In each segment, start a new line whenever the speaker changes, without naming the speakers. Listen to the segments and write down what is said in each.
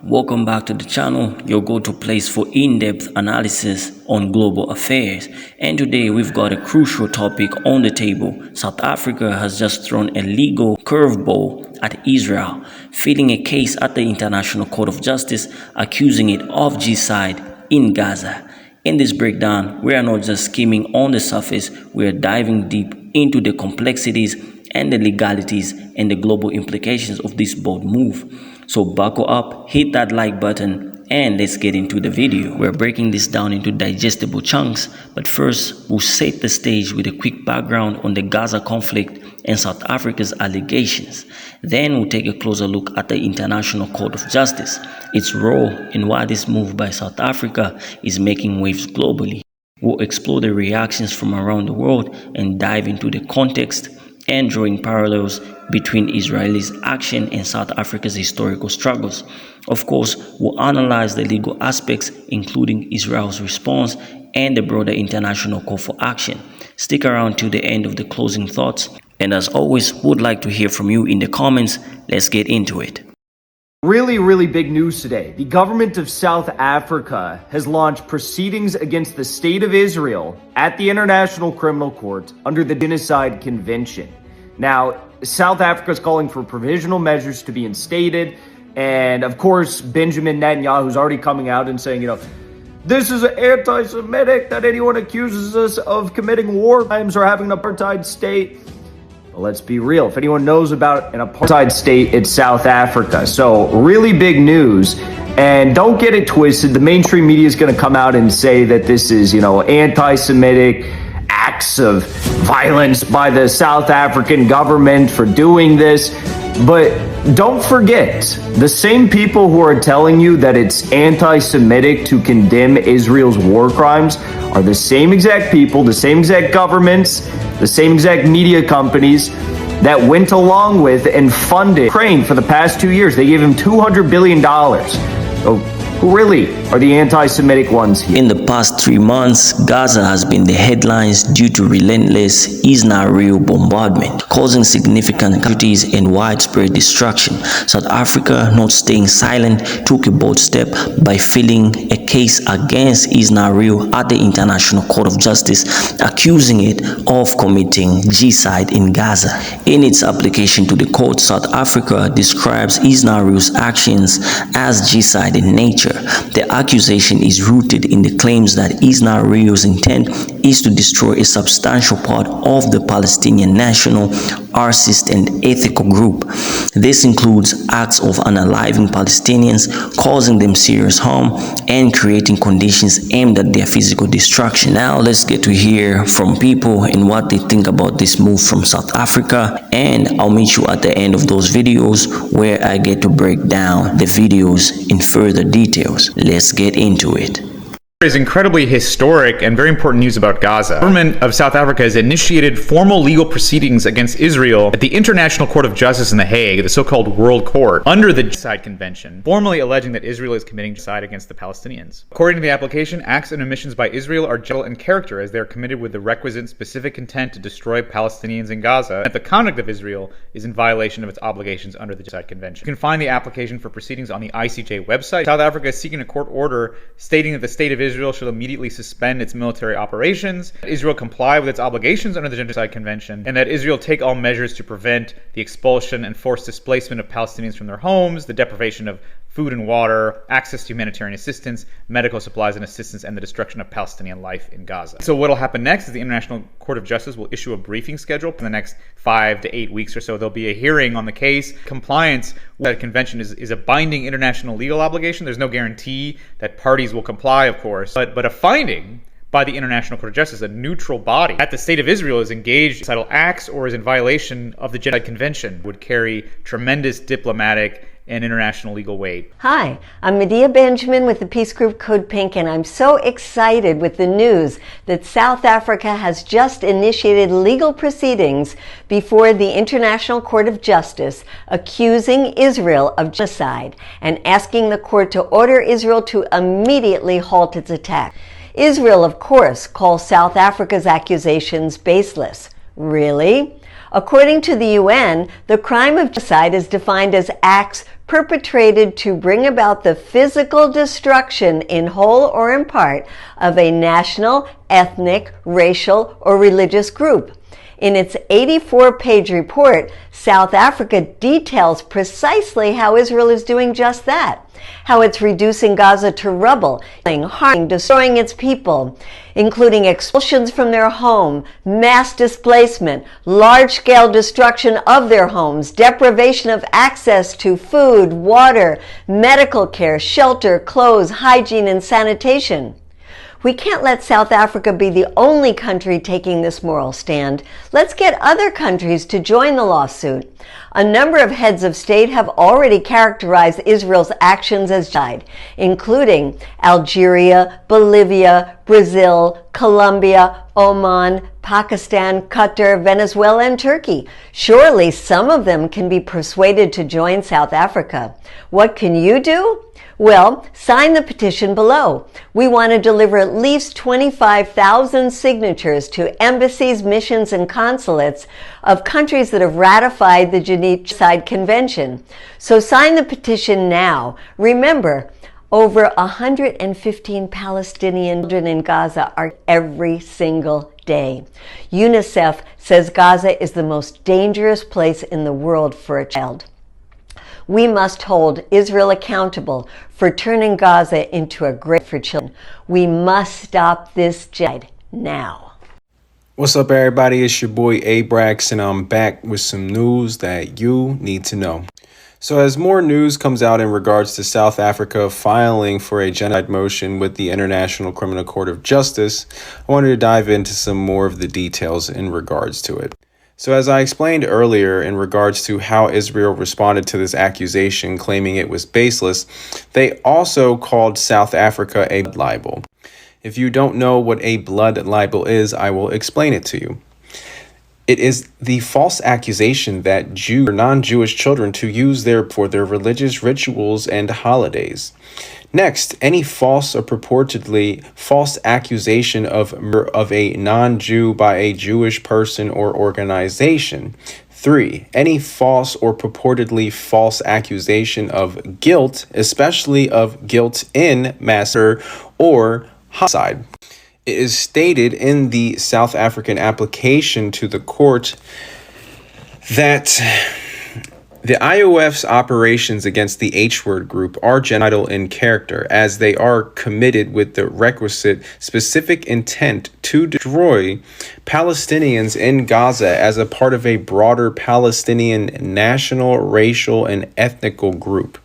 Welcome back to the channel, your go-to place for in-depth analysis on global affairs. And today we've got a crucial topic on the table. South Africa has just thrown a legal curveball at Israel, filing a case at the International Court of Justice accusing it of genocide in Gaza. In this breakdown, we are not just skimming on the surface, we are diving deep into the complexities and the legalities and the global implications of this bold move. So buckle up, hit that like button, and let's get into the video. We're breaking this down into digestible chunks, but first we'll set the stage with a quick background on the Gaza conflict and South Africa's allegations. Then we'll take a closer look at the International Court of Justice, its role, and why this move by South Africa is making waves globally. We'll explore the reactions from around the world and dive into the context and drawing parallels between Israel's action and South Africa's historical struggles. Of course, we'll analyze the legal aspects, including Israel's response and the broader international call for action. Stick around till the end of the closing thoughts, and as always, would like to hear from you in the comments. Let's get into it.
Really big news today. The government of South Africa has launched proceedings against the state of Israel at the International Criminal Court under the Genocide Convention. Now, South Africa is calling for provisional measures to be instated. And of course, Benjamin Netanyahu is already coming out and saying, this is anti-Semitic, that anyone accuses us of committing war crimes or having an apartheid state. But let's be real. If anyone knows about an apartheid state, it's South Africa. So really big news. And don't get it twisted. The mainstream media is going to come out and say that this is, anti-Semitic acts of violence by the South African government for doing this. But don't forget, the same people who are telling you that it's anti-Semitic to condemn Israel's war crimes are the same exact people, the same exact governments, the same exact media companies that went along with and funded Ukraine for the past 2 years. They gave him $200 billion. So who really are the anti-Semitic ones here?
In the past 3 months, Gaza has been the headlines due to relentless Israel bombardment, causing significant casualties and widespread destruction. South Africa, not staying silent, took a bold step by filing a case against Israel at the International Court of Justice, accusing it of committing genocide in Gaza. In its application to the court, South Africa describes Israel's actions as genocide in nature. The accusation is rooted in the claims that Israel's intent is to destroy a substantial part of the Palestinian national, artist, and ethical group. This includes acts of unaliving Palestinians, causing them serious harm, and creating conditions aimed at their physical destruction. Now let's get to hear from people and what they think about this move from South Africa, and I'll meet you at the end of those videos where I get to break down the videos in further details. Let's get into it.
Is incredibly historic and very important news about Gaza. The government of South Africa has initiated formal legal proceedings against Israel at the International Court of Justice in The Hague, the so-called World Court, under the Genocide Convention, formally alleging that Israel is committing genocide against the Palestinians. According to the application, acts and omissions by Israel are general in character as they are committed with the requisite specific intent to destroy Palestinians in Gaza, and that the conduct of Israel is in violation of its obligations under the Genocide Convention. You can find the application for proceedings on the ICJ website. South Africa is seeking a court order stating that the state of Israel should immediately suspend its military operations, that Israel comply with its obligations under the Genocide Convention, and that Israel take all measures to prevent the expulsion and forced displacement of Palestinians from their homes, the deprivation of food and water, access to humanitarian assistance, medical supplies and assistance, and the destruction of Palestinian life in Gaza. So what will happen next is the International Court of Justice will issue a briefing schedule for the next 5 to 8 weeks or so. There'll be a hearing on the case. Compliance with that convention is a binding international legal obligation. There's no guarantee that parties will comply, of course, but a finding by the International Court of Justice, a neutral body, that the state of Israel is engaged in genocidal acts or is in violation of the Genocide Convention would carry tremendous diplomatic and international legal weight.
Hi, I'm Medea Benjamin with the Peace Group Code Pink, and I'm so excited with the news that South Africa has just initiated legal proceedings before the International Court of Justice accusing Israel of genocide and asking the court to order Israel to immediately halt its attack. Israel, of course, calls South Africa's accusations baseless. Really? According to the UN, the crime of genocide is defined as acts perpetrated to bring about the physical destruction in whole or in part of a national, ethnic, racial, or religious group. In its 84-page report, South Africa details precisely how Israel is doing just that, how it's reducing Gaza to rubble, harming, destroying its people, including expulsions from their home, mass displacement, large-scale destruction of their homes, deprivation of access to food, water, medical care, shelter, clothes, hygiene, and sanitation. We can't let South Africa be the only country taking this moral stand. Let's get other countries to join the lawsuit. A number of heads of state have already characterized Israel's actions as genocide, including Algeria, Bolivia, Brazil, Colombia, Oman, Pakistan, Qatar, Venezuela, and Turkey. Surely some of them can be persuaded to join South Africa. What can you do? Well, sign the petition below. We want to deliver at least 25,000 signatures to embassies, missions, and consulates of countries that have ratified the Genocide Convention. So sign the petition now. Remember, over 115 Palestinian children in Gaza are every single day. UNICEF says Gaza is the most dangerous place in the world for a child. We must hold Israel accountable for turning Gaza into a grave for children. We must stop this genocide now.
What's up, everybody? It's your boy Abrax, and I'm back with some news that you need to know. So as more news comes out in regards to South Africa filing for a genocide motion with the International Criminal Court of Justice, I wanted to dive into some more of the details in regards to it. So as I explained earlier in regards to how Israel responded to this accusation claiming it was baseless, they also called South Africa a blood libel. If you don't know what a blood libel is, I will explain it to you. It is the false accusation that Jew or non-Jewish children to use for their religious rituals and holidays. Next, any false or purportedly false accusation of a non-Jew by a Jewish person or organization. 3, any false or purportedly false accusation of guilt, especially of guilt in massacre or homicide. It is stated in the South African application to the court that the IOF's operations against the H-word group are genocidal in character, as they are committed with the requisite specific intent to destroy Palestinians in Gaza as a part of a broader Palestinian national, racial, and ethnical group.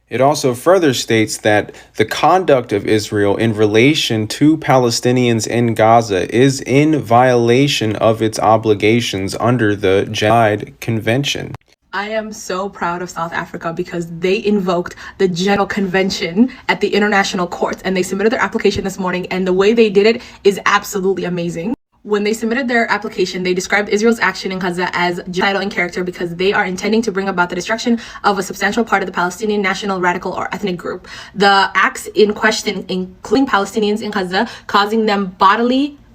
It also further states that the conduct of Israel in relation to Palestinians in Gaza is in violation of its obligations under the Genocide Convention.
I am so proud of South Africa because they invoked the Genocide Convention at the international courts, and they submitted their application this morning, and the way they did it is absolutely amazing. When they submitted their application, they described Israel's action in Gaza as genocidal in character because they are intending to bring about the destruction of a substantial part of the Palestinian national, radical, or ethnic group. The acts in question, including Palestinians in Gaza, causing them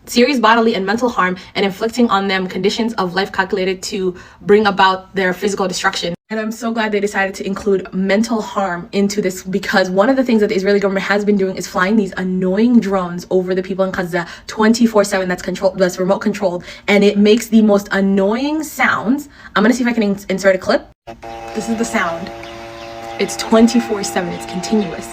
serious bodily and mental harm, and inflicting on them conditions of life calculated to bring about their physical destruction. And I'm so glad they decided to include mental harm into this, because one of the things that the Israeli government has been doing is flying these annoying drones over the people in Gaza 24/7 that's remote controlled, and it makes the most annoying sounds. I'm gonna see if I can insert a clip. This is the sound. It's 24/7, it's continuous.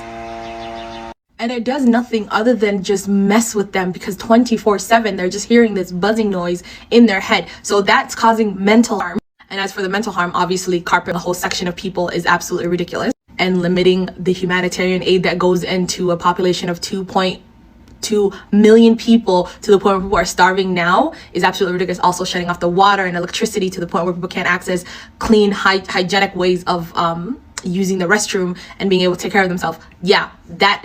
And it does nothing other than just mess with them, because 24/7 they're just hearing this buzzing noise in their head. So that's causing mental harm. And as for the mental harm, obviously carpeting a whole section of people is absolutely ridiculous. And limiting the humanitarian aid that goes into a population of 2.2 million people to the point where people are starving now is absolutely ridiculous. Also shutting off the water and electricity to the point where people can't access clean, hygienic ways of using the restroom and being able to take care of themselves. Yeah, that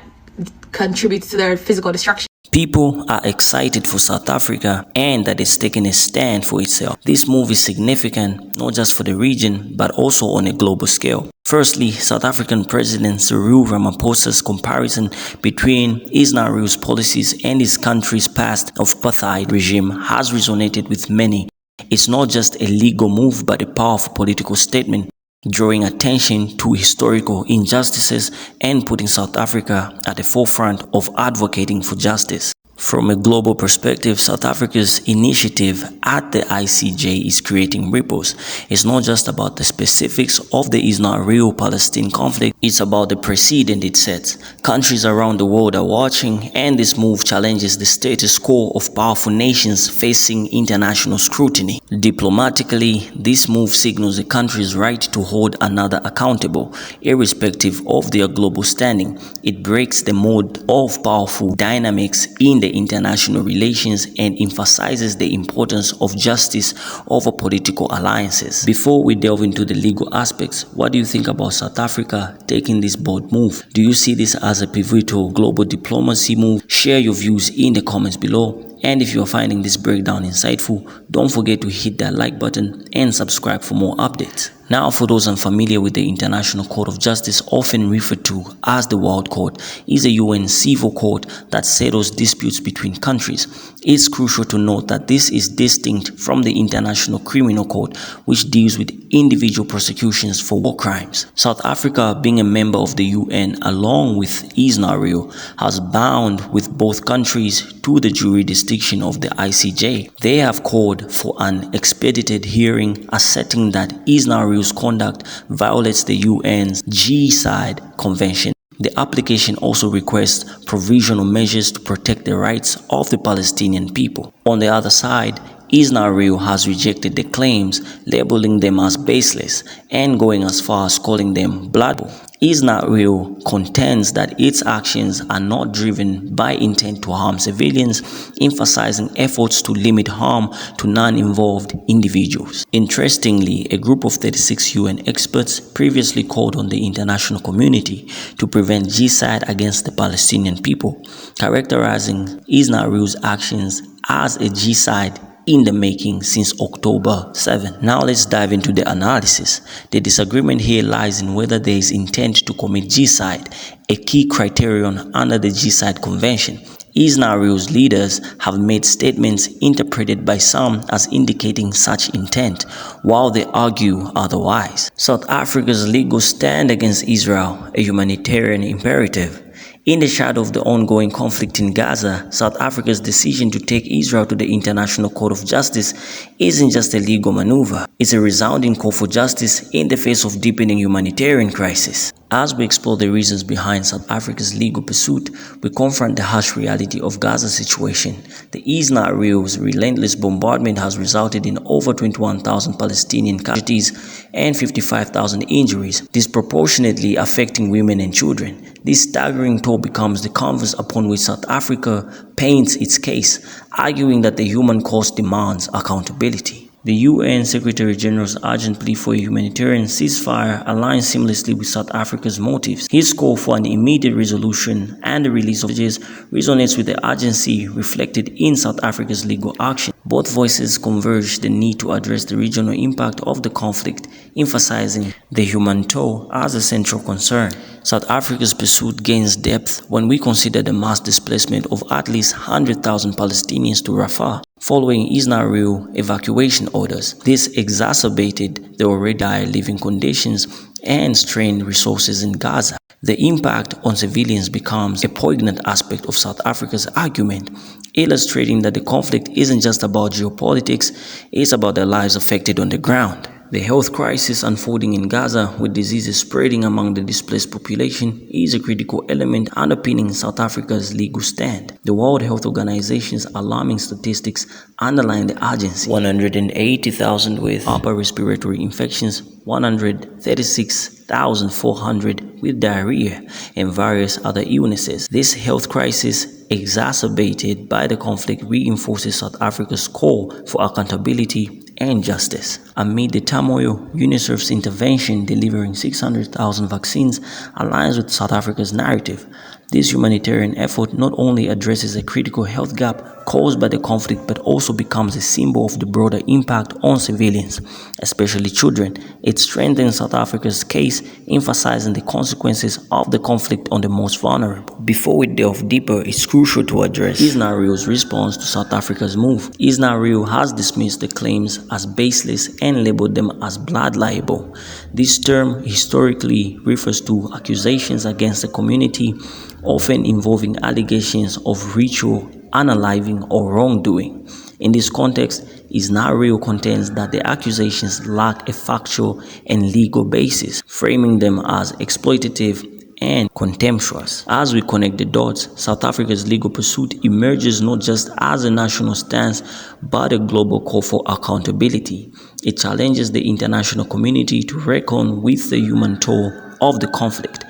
contributes to their physical destruction.
People are excited for South Africa and that it's taking a stand for itself. This move is significant not just for the region but also on a global scale. Firstly, South African President Cyril Ramaphosa's comparison between Israel's policies and his country's past of apartheid regime has resonated with many. It's not just a legal move but a powerful political statement, drawing attention to historical injustices and putting South Africa at the forefront of advocating for justice. From a global perspective, South Africa's initiative at the ICJ is creating ripples. It's not just about the specifics of the Israel-Palestine conflict, it's about the precedent it sets. Countries around the world are watching, and this move challenges the status quo of powerful nations facing international scrutiny. Diplomatically, this move signals a country's right to hold another accountable, irrespective of their global standing. It breaks the mold of powerful dynamics in the international relations and emphasizes the importance of justice over political alliances. Before we delve into the legal aspects, what do you think about South Africa taking this bold move? Do you see this as a pivotal global diplomacy move? Share your views in the comments below. And if you are finding this breakdown insightful, don't forget to hit that like button and subscribe for more updates. Now, for those unfamiliar with the International Court of Justice, often referred to as the World Court, is a UN civil court that settles disputes between countries. It's crucial to note that this is distinct from the International Criminal Court, which deals with individual prosecutions for war crimes. South Africa, being a member of the UN along with Israel, has bound with both countries to the jurisdiction of the ICJ. They have called for an expedited hearing, asserting that Israel's conduct violates the UN's Genocide Convention. The application also requests provisional measures to protect the rights of the Palestinian people. On the other side, Israel has rejected the claims, labeling them as baseless and going as far as calling them blood. Israel contends that its actions are not driven by intent to harm civilians, emphasizing efforts to limit harm to non-involved individuals. Interestingly, a group of 36 UN experts previously called on the international community to prevent genocide against the Palestinian people, characterizing Israel's actions as a genocide in the making since October 7. Now let's dive into the analysis. The disagreement here lies in whether there is intent to commit genocide, a key criterion under the Genocide Convention. Israel's leaders have made statements interpreted by some as indicating such intent, while they argue otherwise. South Africa's legal stand against Israel, a humanitarian imperative. In the shadow of the ongoing conflict in Gaza, South Africa's decision to take Israel to the International Court of Justice isn't just a legal maneuver. It's a resounding call for justice in the face of deepening humanitarian crisis. As we explore the reasons behind South Africa's legal pursuit, we confront the harsh reality of Gaza's situation. The Israel's relentless bombardment has resulted in over 21,000 Palestinian casualties and 55,000 injuries, disproportionately affecting women and children. This staggering toll becomes the canvas upon which South Africa paints its case, arguing that the human cost demands accountability. The UN Secretary General's urgent plea for a humanitarian ceasefire aligns seamlessly with South Africa's motives. His call for an immediate resolution and the release of hostages resonates with the urgency reflected in South Africa's legal action. Both voices converge the need to address the regional impact of the conflict, emphasizing the human toll as a central concern. South Africa's pursuit gains depth when we consider the mass displacement of at least 100,000 Palestinians to Rafah following Israel evacuation orders. This exacerbated the already dire living conditions and strained resources in Gaza. The impact on civilians becomes a poignant aspect of South Africa's argument, illustrating that the conflict isn't just about geopolitics, it's about the lives affected on the ground. The health crisis unfolding in Gaza, with diseases spreading among the displaced population, is a critical element underpinning South Africa's legal stand. The World Health Organization's alarming statistics underline the urgency. 180,000 with upper respiratory infections, 136,400 with diarrhea, and various other illnesses. This health crisis, exacerbated by the conflict, reinforces South Africa's call for accountability and justice. Amid the turmoil, UNICEF's intervention delivering 600,000 vaccines aligns with South Africa's narrative. This humanitarian effort not only addresses a critical health gap caused by the conflict but also becomes a symbol of the broader impact on civilians, especially children. It strengthens South Africa's case, emphasizing the consequences of the conflict on the most vulnerable. Before we delve deeper, it's crucial to address Israel's response to South Africa's move. Israel has dismissed the claims as baseless and labeled them as blood libel. This term historically refers to accusations against the community, often involving allegations of ritual, unaliving, or wrongdoing. In this context, Israel contends that the accusations lack a factual and legal basis, framing them as exploitative and contemptuous. As we connect the dots, South Africa's legal pursuit emerges not just as a national stance, but a global call for accountability. It challenges the international community to reckon with the human toll of the conflict,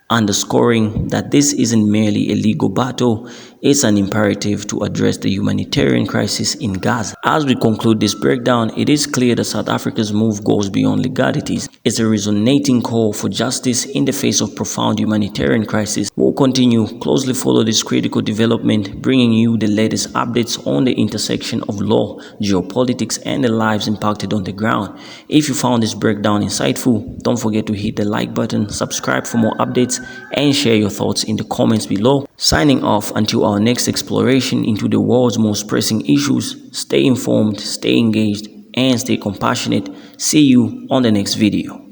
underscoring that this isn't merely a legal battle, it's an imperative to address the humanitarian crisis in Gaza. As we conclude this breakdown, it is clear that South Africa's move goes beyond legalities. It's a resonating call for justice in the face of profound humanitarian crisis. We'll continue closely follow this critical development, bringing you the latest updates on the intersection of law, geopolitics, and the lives impacted on the ground. If you found this breakdown insightful, don't forget to hit the like button, subscribe for more updates, and share your thoughts in the comments below. Signing off until our next exploration into the world's most pressing issues. Stay informed, stay engaged, and stay compassionate. See you on the next video.